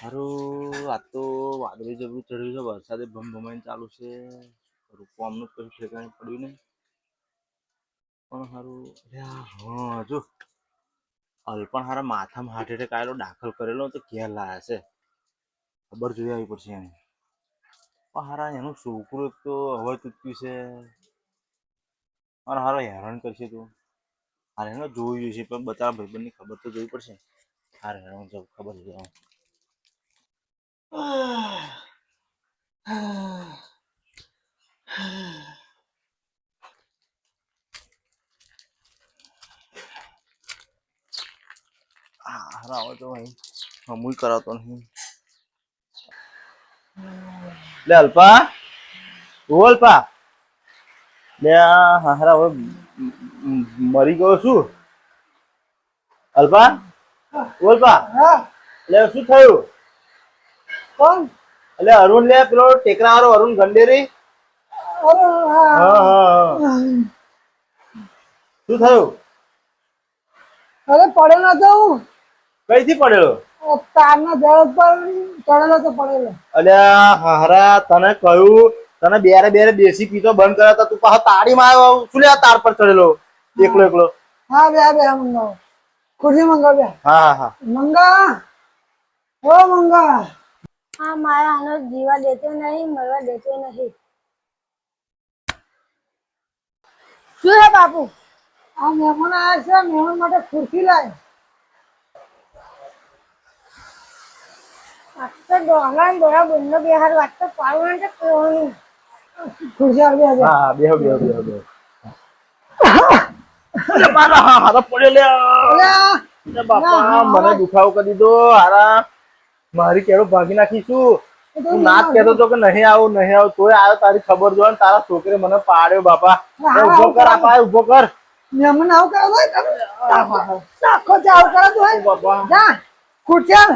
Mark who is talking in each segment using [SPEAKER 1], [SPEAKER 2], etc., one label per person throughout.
[SPEAKER 1] હારું આ તો વાદળી જબરું ચડ્યું છે, વરસાદે ભમભમાઈને ચાલુ છે. કોમનું કશું ઠેકાણે પડ્યું નહીં. પણ હારું હા જો અલ્પણ હારા માથામાં હાર્ટ એટેક આવેલો દાખલ કરેલો તો ક્યાં લાયા છે ખબર જોઈ આવી પડશે એને. પણ હારા એનું છોકરું એક તો હવે ચૂક્યું છે અને હારો હેરાન કરશે તું. હારે એને જોયું છે પણ બતારા ભાઈબંધની ખબર તો જોવી પડશે. હારે હેરાન ખબર છે. હારા આવે તો ભાઈ હમુય કરાવતો નહીં. લે અલ્પા ઓ અલ્પા લે હારા હવે મરી ગયો છું. અલ્પા ઓ અલ્પા લે શું થયું? કોણ? એટલે અરુણ લે પેલો ટેકરા વાળો અરુણ ગંડેરી. શું થયું?
[SPEAKER 2] અરે પડેલો તો હું.
[SPEAKER 1] કઈથી પડેલો?
[SPEAKER 2] તારના ઝાડ પર ચડેલો તો પડેલો.
[SPEAKER 1] અલ્યા હારા તને કહ્યું તને બેરે બેરે દેશી પીતો બંધ કર્યા તા તું પાછો તાળીમાં આવ્યો શું લે તાર પર ચડેલો એકલો એકલો.
[SPEAKER 2] હા બે મંગાવો ખુરશી મંગાવ બે.
[SPEAKER 1] હા હા
[SPEAKER 2] મંગા ઓ મંગા.
[SPEAKER 3] હા મારા આનો જીવા દેતો નહીં, મરવા દેતો નહીં. શું હે બાપુ?
[SPEAKER 2] આ મહેમાન આવ્યા છે, મહેમાન માટે ખુરશી લાય.
[SPEAKER 3] આટલો ડોહલા ડોહા બંને બેહાર વાટતો પાડવાનું તો કહેવાનું.
[SPEAKER 2] ખુરશી આવી આજે.
[SPEAKER 1] હા બેહો બેહો બેહો બેહો. અરે મારા હારા પડ્યો લે. અરે બાપા મને દુખાવો કરી દીધો. હારા મારી કેળો ભાગી નાખીશું. તું નાચ કહેતો તો કે નહીં આવું તોય આવ્યો. તારી ખબર જો તારા છોકરે મને પાડ્યો બાપા. ઉભો કર આપા ઉભો કર.
[SPEAKER 2] મહેમાન આવું કરો નાખો ચાવ કરો તો
[SPEAKER 1] બાપા
[SPEAKER 2] જા ખુરશી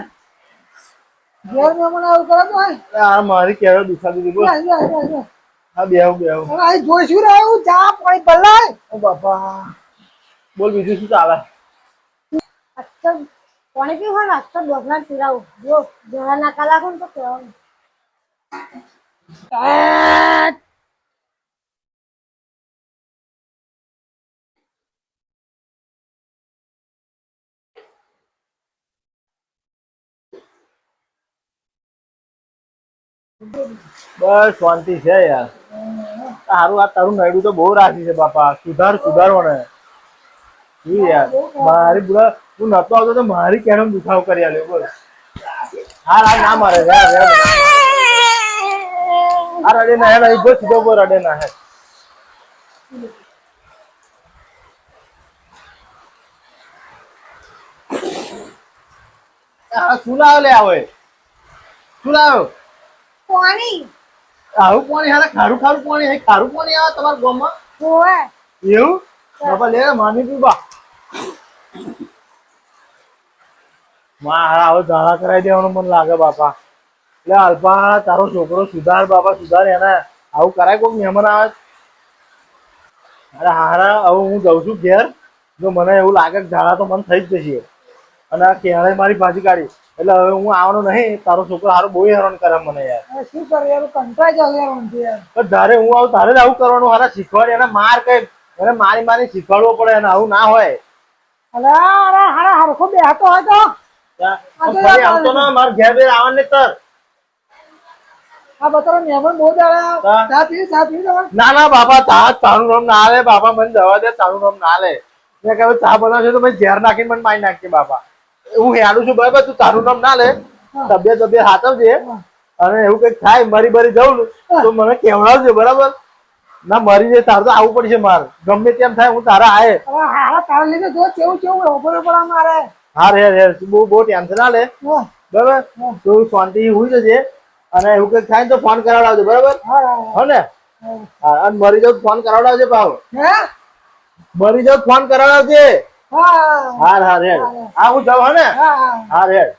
[SPEAKER 2] ઘેર મહેમાન આવું કરો તો
[SPEAKER 1] આ મારી કેળો દુખાવી દીધી. હા બેહો બેહો.
[SPEAKER 2] આ જોઈશું રહ્યું ચા પાણી ભલાય.
[SPEAKER 1] ઓ બાપા બોલ બીજું શું ચાલે?
[SPEAKER 3] આટલો પાણી પીવું હોય ને આટલો ડોહલા પીરાવું. જો જરા ના કલાક તો કહેવાનું.
[SPEAKER 1] બસ શાંતિ છે યાર. તારું આ તારું નડ્યું તો બહુ રાખી છે બાપા. સુધારો ને યાર. મારી બુરા તું નતો આવતો તો મારી કેનો દુખાવો કરી આલ્યો બોલ. હા ના મારે આ રડે ના હે બસ સીધો બોલ રડે ના હે. શું લાવ લે આવે શું લાવ્યો?
[SPEAKER 3] પાણી
[SPEAKER 1] આવું પાણી હારા ખારું પાણી આવે તમારા ગામમાં?
[SPEAKER 3] હોવે
[SPEAKER 1] એવું બાપા લે માની પીવા હારા હવે ઝાડા કરાવી દેવાનું મને લાગે બાપા. એટલે અલ્પા તારો છોકરો સુધાર બાપા સુધાર. એને આવું કરાય કોઈક મહેમાન આવે. અરે હારા હવે હું જઉં છું ઘેર. જો મને એવું લાગે કે ઝાડા તો મને થઈ જ જશે અને આ કેળે મારી ભાજી કાઢી એટલે હવે હું આવવાનો નહીં. તારો છોકરો હારો બહુ હેરાન કરે મને યાર.
[SPEAKER 2] શું કરે યાર કંટાળી જાવ યાર
[SPEAKER 1] પણ જ્યારે હું આવું તારે જ આવું કરવાનું. હારા શીખવાડે એને માર કઈ એને મારી શીખવાડવો પડે. એને આવું ના હોય.
[SPEAKER 2] અરે હારા હરખો બેહતો હોય તો
[SPEAKER 1] ફરી આવતો ના માર ઘેર બેર આવવાનું નહીં તર.
[SPEAKER 2] આ બતાવો મહેમાન બહુ ચા પી
[SPEAKER 1] ના બાપા તારું નામ ના લે બાપા. મને જવા દે તારું નામ ના લે. મેં કહ્યું ચા બનાવશે તો ભાઈ ઝેર નાખીને મને મારી નાખશે બાપા. હું હેડું છું બરાબર. તું તારું નામ ના લે. તબિયત હાથવજે અને એવું કઈક થાય મરી જવું તો મને કેવડાવજે બરાબર. ના મરી જાય તારું તો આવું પડશે મારે. ગમે તેમ થાય હું તારા આયે.
[SPEAKER 2] તારા લીધે જો કેવું ઓપરે પર મારે.
[SPEAKER 1] હા રે બહુ ટેન્શન ના લે બરાબર. તું શાંતિ હુઈ જજે અને એવું કઈક થાય તો ફોન કરાવડાવજો બરાબર. હો ને અને મરી જાવ ફોન કરાવડાવજે ભાવ. મરી જાવ ફોન કરાવડાવજે. હા રેડ હા હું જાઉં હો ને. હા રેડ.